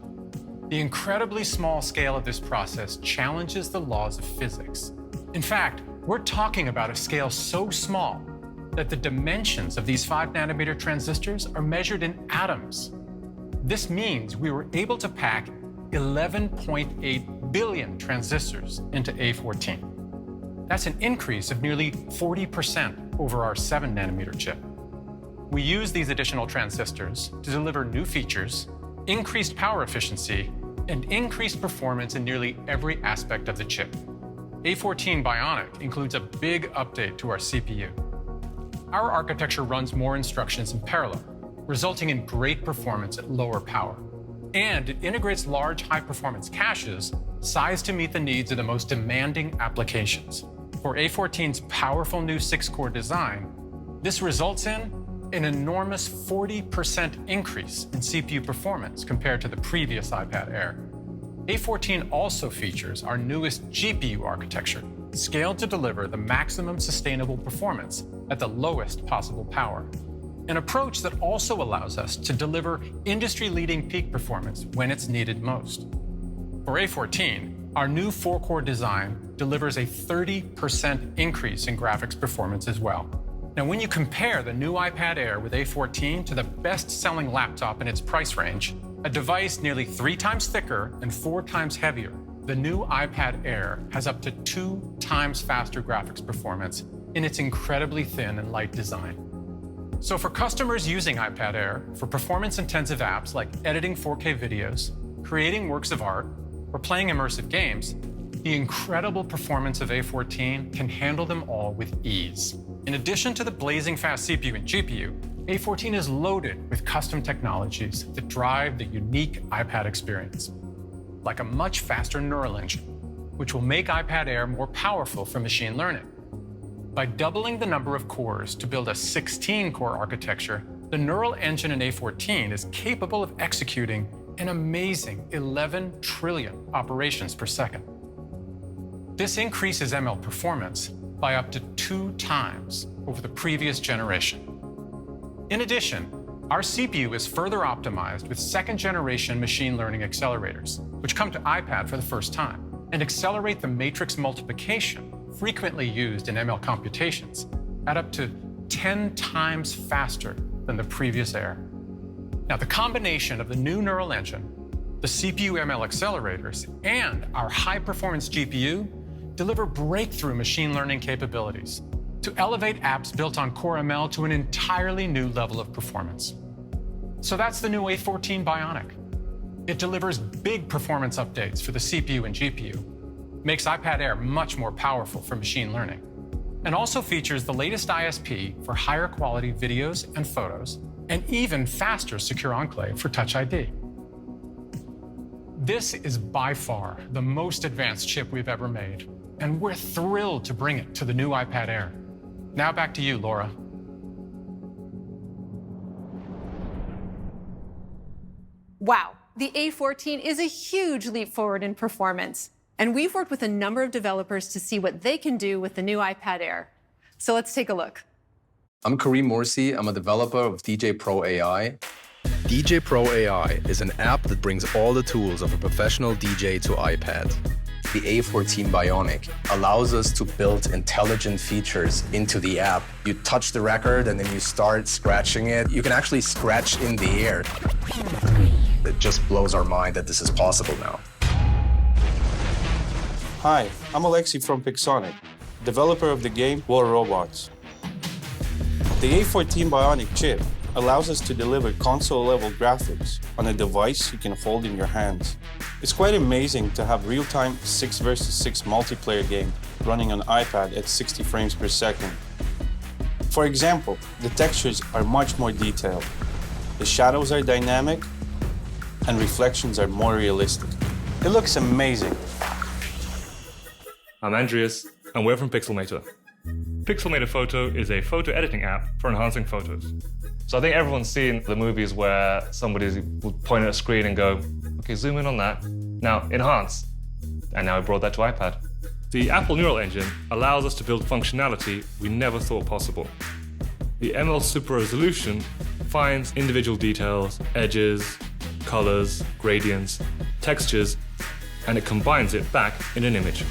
The incredibly small scale of this process challenges the laws of physics. In fact, we're talking about a scale so small that the dimensions of these 5-nanometer transistors are measured in atoms. This means we were able to pack 11.8 billion transistors into A14. That's an increase of nearly 40% over our 7-nanometer chip. We use these additional transistors to deliver new features, increased power efficiency, and increased performance in nearly every aspect of the chip. A14 Bionic includes a big update to our CPU. Our architecture runs more instructions in parallel, resulting in great performance at lower power. And it integrates large, high-performance caches sized to meet the needs of the most demanding applications. For A14's powerful new 6-core design, this results in an enormous 40% increase in CPU performance compared to the previous iPad Air. A14 also features our newest GPU architecture, scaled to deliver the maximum sustainable performance at the lowest possible power. An approach that also allows us to deliver industry-leading peak performance when it's needed most. For A14, our new 4-core design delivers a 30% increase in graphics performance as well. Now, when you compare the new iPad Air with A14 to the best-selling laptop in its price range, a device nearly 3 times thicker and 4 times heavier, the new iPad Air has up to 2 times faster graphics performance in its incredibly thin and light design. So for customers using iPad Air for performance-intensive apps like editing 4K videos, creating works of art, or playing immersive games, the incredible performance of A14 can handle them all with ease. In addition to the blazing fast CPU and GPU, A14 is loaded with custom technologies that drive the unique iPad experience, like a much faster neural engine, which will make iPad Air more powerful for machine learning. By doubling the number of cores to build a 16-core architecture, the neural engine in A14 is capable of executing an amazing 11 trillion operations per second. This increases ML performance by up to 2 times over the previous generation. In addition, our CPU is further optimized with 2nd-generation machine learning accelerators, which come to iPad for the first time and accelerate the matrix multiplication frequently used in ML computations at up to 10 times faster than the previous Air. Now, the combination of the new neural engine, the CPU ML accelerators, and our high-performance GPU deliver breakthrough machine learning capabilities to elevate apps built on Core ML to an entirely new level of performance. So that's the new A14 Bionic. It delivers big performance updates for the CPU and GPU, makes iPad Air much more powerful for machine learning, and also features the latest ISP for higher quality videos and photos, and even faster Secure Enclave for Touch ID. This is by far the most advanced chip we've ever made, and we're thrilled to bring it to the new iPad Air. Now back to you, Laura. Wow, the A14 is a huge leap forward in performance. And we've worked with a number of developers to see what they can do with the new iPad Air. So let's take a look. I'm Kareem Morsi. I'm a developer of DJ Pro AI. DJ Pro AI is an app that brings all the tools of a professional DJ to iPad. The A14 Bionic allows us to build intelligent features into the app. You touch the record and then you start scratching it. You can actually scratch in the air. It just blows our mind that this is possible now. Hi, I'm Alexi from Pixonic, developer of the game War Robots. The A14 Bionic chip allows us to deliver console-level graphics on a device you can hold in your hands. It's quite amazing to have real-time 6 versus 6 multiplayer game running on iPad at 60 frames per second. For example, the textures are much more detailed, the shadows are dynamic, and reflections are more realistic. It looks amazing. I'm Andreas, and we're from Pixelmator. Pixelmator Photo is a photo editing app for enhancing photos. So I think everyone's seen the movies where somebody would point at a screen and go, okay, zoom in on that. Now, enhance. And now we brought that to iPad. The Apple Neural Engine allows us to build functionality we never thought possible. The ML Super Resolution finds individual details, edges, colors, gradients, textures, and it combines it back in an image.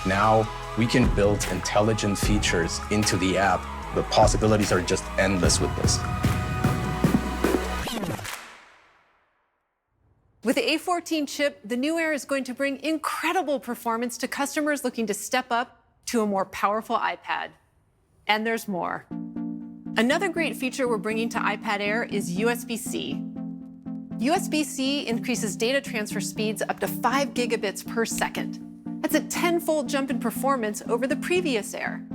Now, we can build intelligent features into the app. The possibilities are just endless with this. With the A14 chip, the new Air is going to bring incredible performance to customers looking to step up to a more powerful iPad. And there's more. Another great feature we're bringing to iPad Air is USB-C. USB-C increases data transfer speeds up to 5 gigabits per second. That's a 10-fold jump in performance over the previous Air.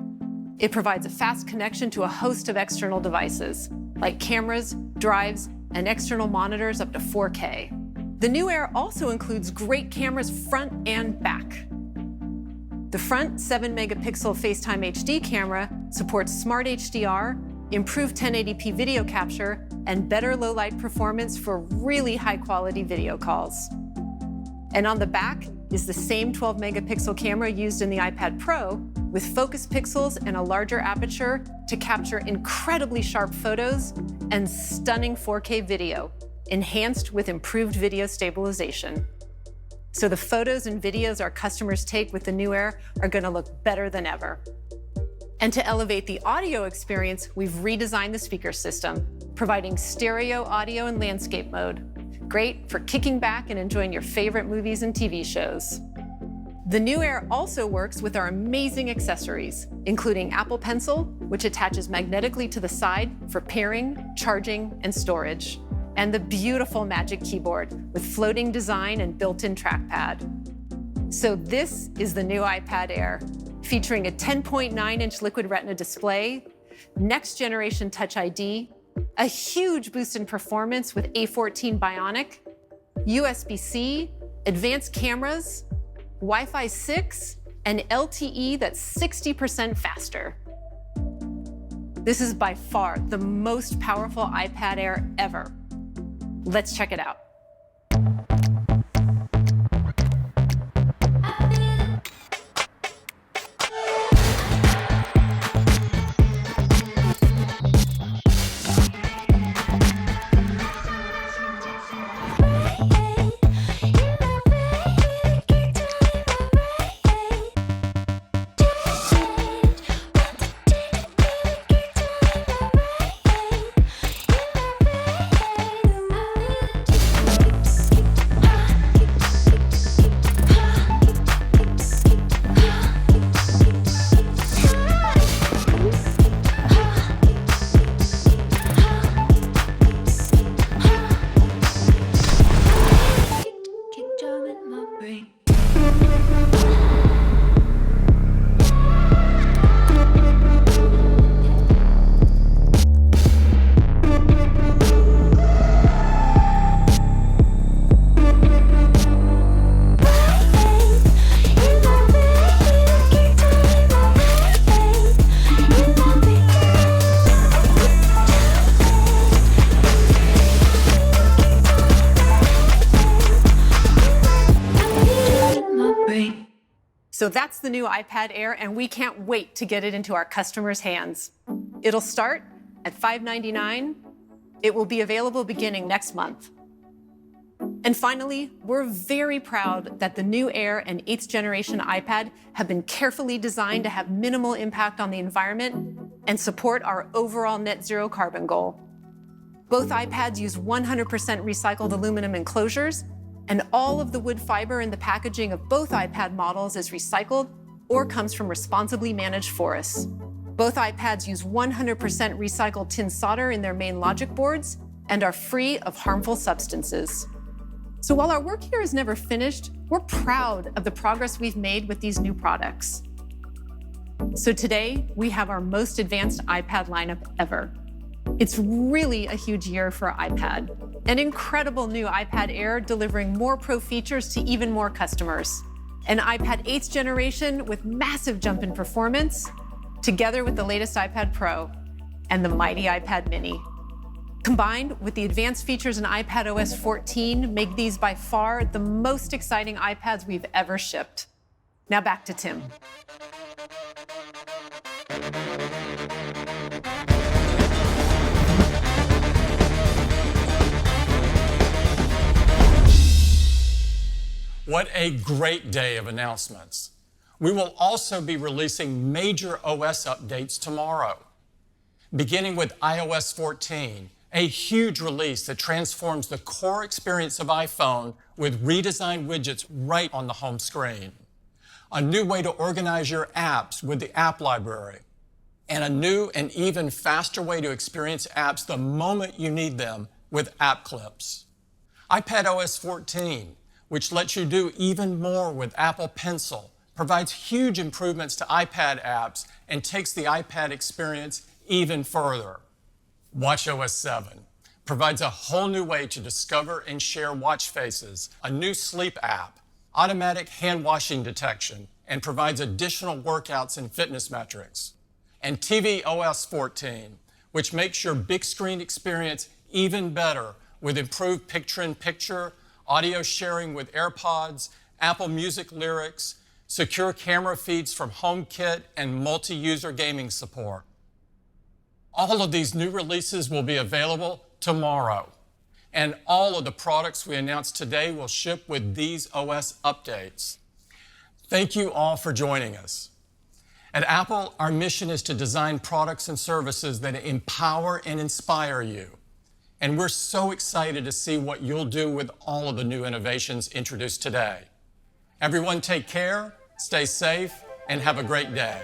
It provides a fast connection to a host of external devices, like cameras, drives, and external monitors up to 4K. The new Air also includes great cameras front and back. The front 7-megapixel FaceTime HD camera supports Smart HDR, improved 1080p video capture, and better low-light performance for really high-quality video calls. And on the back is the same 12-megapixel camera used in the iPad Pro, with focus pixels and a larger aperture to capture incredibly sharp photos and stunning 4K video, enhanced with improved video stabilization. So the photos and videos our customers take with the new Air are going to look better than ever. And to elevate the audio experience, we've redesigned the speaker system, providing stereo audio and landscape mode. Great for kicking back and enjoying your favorite movies and TV shows. The new Air also works with our amazing accessories, including Apple Pencil, which attaches magnetically to the side for pairing, charging, and storage, and the beautiful Magic Keyboard with floating design and built-in trackpad. So this is the new iPad Air, featuring a 10.9-inch Liquid Retina display, next-generation Touch ID, a huge boost in performance with A14 Bionic, USB-C, advanced cameras, Wi-Fi 6, and LTE that's 60% faster. This is by far the most powerful iPad Air ever. Let's check it out. So that's the new iPad Air, and we can't wait to get it into our customers' hands. It'll start at $599. It will be available beginning next month. And finally, we're very proud that the new Air and 8th generation iPad have been carefully designed to have minimal impact on the environment and support our overall net zero carbon goal. Both iPads use 100% recycled aluminum enclosures, and all of the wood fiber in the packaging of both iPad models is recycled or comes from responsibly managed forests. Both iPads use 100% recycled tin solder in their main logic boards and are free of harmful substances. So while our work here is never finished, we're proud of the progress we've made with these new products. So today, we have our most advanced iPad lineup ever. It's really a huge year for iPad. An incredible new iPad Air delivering more pro features to even more customers. An iPad 8th generation with massive jump in performance, together with the latest iPad Pro and the mighty iPad Mini. Combined with the advanced features in iPadOS 14, make these by far the most exciting iPads we've ever shipped. Now back to Tim. What a great day of announcements. We will also be releasing major OS updates tomorrow. Beginning with iOS 14, A huge release that transforms the core experience of iPhone with redesigned widgets right on the home screen. A new way to organize your apps with the app library. And a new and even faster way to experience apps the moment you need them with App Clips. iPadOS 14, which lets you do even more with Apple Pencil, provides huge improvements to iPad apps and takes the iPad experience even further. watchOS 7 provides a whole new way to discover and share watch faces, a new sleep app, automatic hand washing detection, and provides additional workouts and fitness metrics. And tvOS 14, which makes your big screen experience even better with improved picture-in-picture, audio sharing with AirPods, Apple Music lyrics, secure camera feeds from HomeKit, and multi-user gaming support. All of these new releases will be available tomorrow. And all of the products we announced today will ship with these OS updates. Thank you all for joining us. At Apple, our mission is to design products and services that empower and inspire you. And we're so excited to see what you'll do with all of the new innovations introduced today. Everyone take care, stay safe, and have a great day.